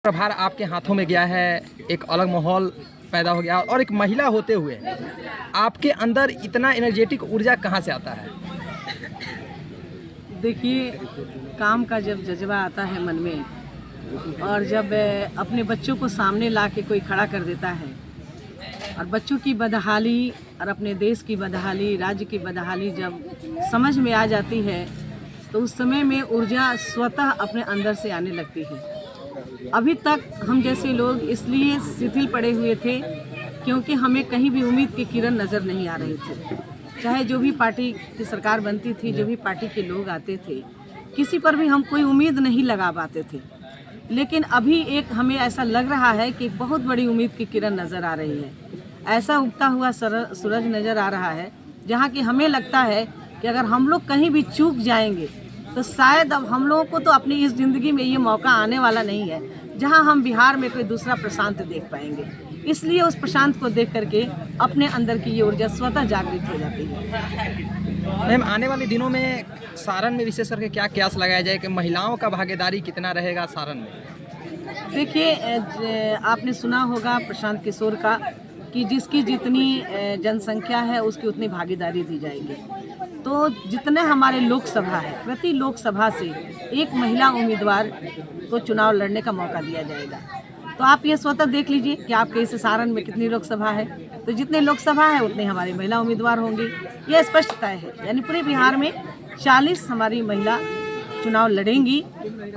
प्रभार आपके हाथों में गया है, एक अलग माहौल पैदा हो गया और एक महिला होते हुए आपके अंदर इतना एनर्जेटिक ऊर्जा कहाँ से आता है? देखिए, काम का जब जज्बा आता है मन में और जब अपने बच्चों को सामने ला के कोई खड़ा कर देता है और बच्चों की बदहाली और अपने देश की बदहाली, राज्य की बदहाली जब समझ में आ जाती है तो उस समय में ऊर्जा स्वतः अपने अंदर से आने लगती है। अभी तक हम जैसे लोग इसलिए शिथिल पड़े हुए थे क्योंकि हमें कहीं भी उम्मीद की किरण नज़र नहीं आ रही थी। चाहे जो भी पार्टी की सरकार बनती थी, जो भी पार्टी के लोग आते थे, किसी पर भी हम कोई उम्मीद नहीं लगा पाते थे। लेकिन अभी एक हमें ऐसा लग रहा है कि बहुत बड़ी उम्मीद की किरण नज़र आ रही है। ऐसा उगता हुआ सूरज नज़र आ रहा है जहाँ कि हमें लगता है कि अगर हम लोग कहीं भी चूक जाएंगे तो शायद अब हम लोगों को तो अपनी इस ज़िंदगी में ये मौका आने वाला नहीं है जहां हम बिहार में कोई दूसरा प्रशांत देख पाएंगे। इसलिए उस प्रशांत को देख करके अपने अंदर की ये ऊर्जा स्वतः जागृत हो जाती है। मैम, आने वाले दिनों में सारण में विशेष करके क्या कयास लगाया जाए कि महिलाओं का भागीदारी कितना रहेगा सारण में? देखिए, आपने सुना होगा प्रशांत किशोर का कि जिसकी जितनी जनसंख्या है उसकी उतनी भागीदारी दी जाएगी। तो जितने हमारे लोकसभा है, प्रति लोकसभा से एक महिला उम्मीदवार को चुनाव लड़ने का मौका दिया जाएगा। तो आप ये स्वतः देख लीजिए कि आपके इस सारण में कितनी लोकसभा है, तो जितने लोकसभा है उतने हमारी महिला उम्मीदवार होंगी। यह स्पष्ट तय है, यानी पूरे बिहार में 40 हमारी महिला चुनाव लड़ेंगी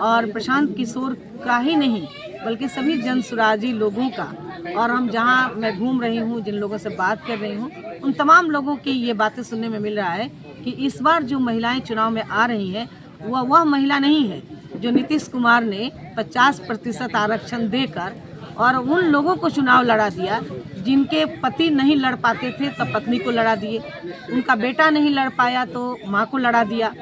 और प्रशांत किशोर का ही नहीं बल्कि सभी जनसुराजी लोगों का, और हम जहां मैं घूम रही हूं, जिन लोगों से बात कर रही हूं, उन तमाम लोगों की ये बातें सुनने में मिल रहा है कि इस बार जो महिलाएं चुनाव में आ रही हैं वह महिला नहीं है जो नीतीश कुमार ने 50% आरक्षण देकर और उन लोगों को चुनाव लड़ा दिया जिनके पति नहीं लड़ पाते थे तब पत्नी को लड़ा दिए, उनका बेटा नहीं लड़ पाया तो माँ को लड़ा दिया,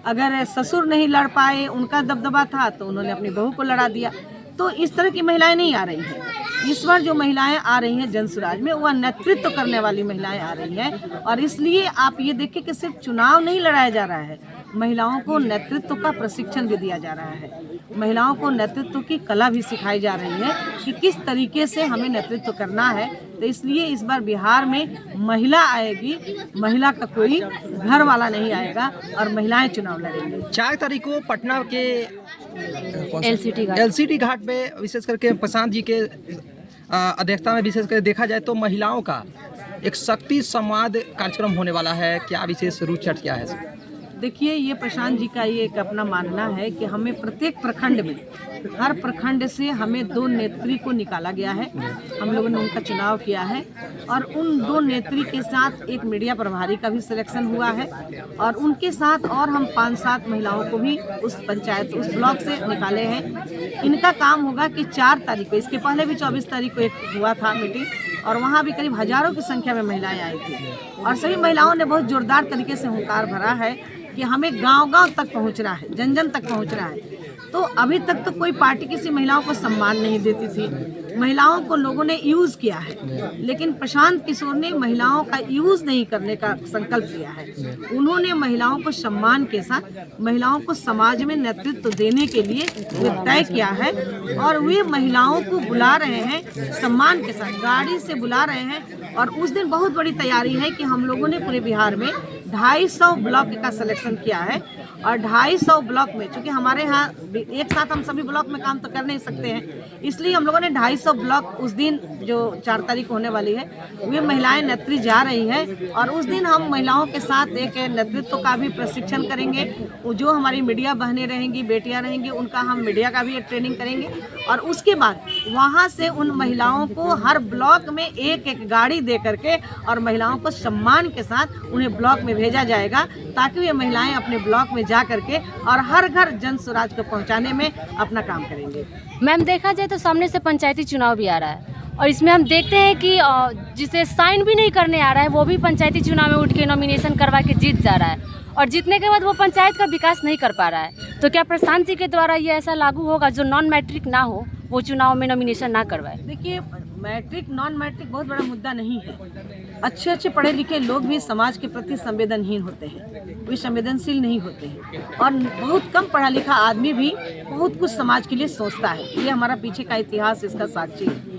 अगर ससुर नहीं लड़ पाए, उनका दबदबा था तो उन्होंने अपनी बहू को लड़ा दिया। तो इस तरह की महिलाएं नहीं आ रही हैं। इस बार जो महिलाएं आ रही हैं जनसुराज में, वह नेतृत्व करने वाली महिलाएं आ रही हैं और इसलिए आप ये देखिए कि सिर्फ चुनाव नहीं लड़ाया जा रहा है, महिलाओं को नेतृत्व का प्रशिक्षण भी दिया जा रहा है। महिलाओं को नेतृत्व की कला भी सिखाई जा रही है कि किस तरीके से हमें नेतृत्व करना है। तो इसलिए इस बार बिहार में महिला आएगी, महिला का कोई घर वाला नहीं आएगा और महिलाएं चुनाव लड़ेंगी। 4 तारीख को पटना के LCT घाट पे विशेष करके प्रशांत जी के अध्यक्षता में विशेष करके देखा जाए तो महिलाओं का एक शक्ति संवाद कार्यक्रम होने वाला है। क्या विशेष रूप चर्चा क्या है? देखिए, ये प्रशांत जी का ये एक अपना मानना है कि हमें प्रत्येक प्रखंड में, हर प्रखंड से हमें 2 नेत्री को निकाला गया है। हम लोगों ने उनका चुनाव किया है और उन 2 नेत्री के साथ एक मीडिया प्रभारी का भी सिलेक्शन हुआ है और उनके साथ और हम 5-7 महिलाओं को भी उस पंचायत, उस ब्लॉक से निकाले हैं। इनका काम होगा कि 4 तारीख को, इसके पहले भी 24 तारीख को एक हुआ था मीटिंग और वहाँ भी करीब हजारों की संख्या में महिलाएं आई थी और सभी महिलाओं ने बहुत जोरदार तरीके से हुंकार भरा है कि हमें गांव-गांव तक पहुंचना है, जन-जन तक पहुंचना है। तो अभी तक तो कोई पार्टी किसी महिलाओं को सम्मान नहीं देती थी, महिलाओं को लोगों ने यूज़ किया है, लेकिन प्रशांत किशोर ने महिलाओं का यूज़ नहीं करने का संकल्प लिया है। उन्होंने महिलाओं को सम्मान के साथ महिलाओं को समाज में नेतृत्व देने के लिए तय किया है और वे महिलाओं को बुला रहे हैं, सम्मान के साथ गाड़ी से बुला रहे हैं। और उस दिन बहुत बड़ी तैयारी है कि हम लोगों ने पूरे बिहार में 250 ब्लॉक का सिलेक्शन किया है और 250 ब्लॉक में, चूँकि हमारे यहाँ एक साथ हम सभी ब्लॉक में काम तो कर नहीं सकते हैं, इसलिए हम लोगों ने 250 ब्लॉक उस दिन जो 4 तारीख होने वाली है, वे महिलाएं नेत्री जा रही हैं और उस दिन हम महिलाओं के साथ एक नेतृत्व का भी प्रशिक्षण करेंगे। जो हमारी मीडिया बहनें रहेंगी, बेटियां रहेंगी, उनका हम मीडिया का भी एक ट्रेनिंग करेंगे और उसके बाद वहाँ से उन महिलाओं को हर ब्लॉक में एक गाड़ी दे करके और महिलाओं को सम्मान के साथ उन्हें ब्लॉक में भेजा जाएगा ताकि ये महिलाएं अपने ब्लॉक में जा करके और हर घर जन स्वराज को पहुंचाने में अपना काम करेंगे। मैम, देखा जाए तो सामने से पंचायती चुनाव भी आ रहा है और इसमें हम देखते हैं कि जिसे साइन भी नहीं करने आ रहा है वो भी पंचायती चुनाव में उठ के नॉमिनेशन करवा के जीत जा रहा है और जीतने के बाद वो पंचायत का विकास नहीं कर पा रहा है। तो क्या प्रशांत जी के द्वारा ये ऐसा लागू होगा जो नॉन मैट्रिक ना हो वो चुनाव में नॉमिनेशन ना करवाए? देखिए, मैट्रिक नॉन मैट्रिक बहुत बड़ा मुद्दा नहीं है। अच्छे अच्छे पढ़े लिखे लोग भी समाज के प्रति संवेदनहीन होते हैं, वे संवेदनशील नहीं होते हैं। और बहुत कम पढ़ा लिखा आदमी भी बहुत कुछ समाज के लिए सोचता है। ये हमारा पीछे का इतिहास इसका साक्षी है।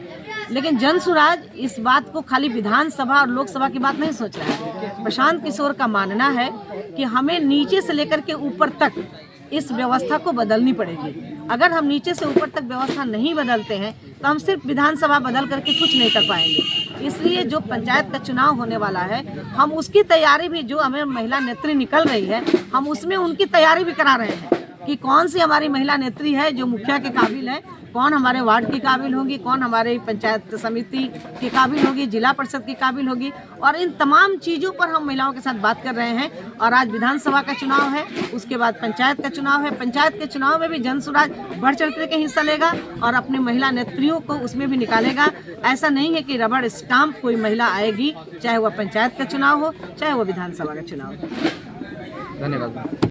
लेकिन जन सुराज इस बात को खाली विधानसभा और लोकसभा की बात नहीं सोच रहा है। प्रशांत किशोर का मानना है कि हमें नीचे से लेकर के ऊपर तक इस व्यवस्था को बदलनी पड़ेगी। अगर हम नीचे से ऊपर तक व्यवस्था नहीं बदलते हैं तो हम सिर्फ विधानसभा बदल करके कुछ नहीं कर पाएंगे। इसलिए जो पंचायत का चुनाव होने वाला है, हम उसकी तैयारी भी, जो हमें महिला नेत्री निकल रही है, हम उसमें उनकी तैयारी भी करा रहे हैं कि कौन सी हमारी महिला नेत्री है जो मुखिया के काबिल है, कौन हमारे वार्ड की काबिल होगी, कौन हमारे पंचायत समिति की काबिल होगी, जिला परिषद की काबिल होगी। और इन तमाम चीज़ों पर हम महिलाओं के साथ बात कर रहे हैं। और आज विधानसभा का चुनाव है, उसके बाद पंचायत का चुनाव है। पंचायत के चुनाव में भी जन सुराज बढ़ चढ़ के हिस्सा लेगा और अपने महिला नेत्रियों को उसमें भी निकालेगा। ऐसा नहीं है कि रबड़ स्टाम्प कोई महिला आएगी, चाहे वह पंचायत का चुनाव हो, चाहे वह विधानसभा का चुनाव हो। धन्यवाद।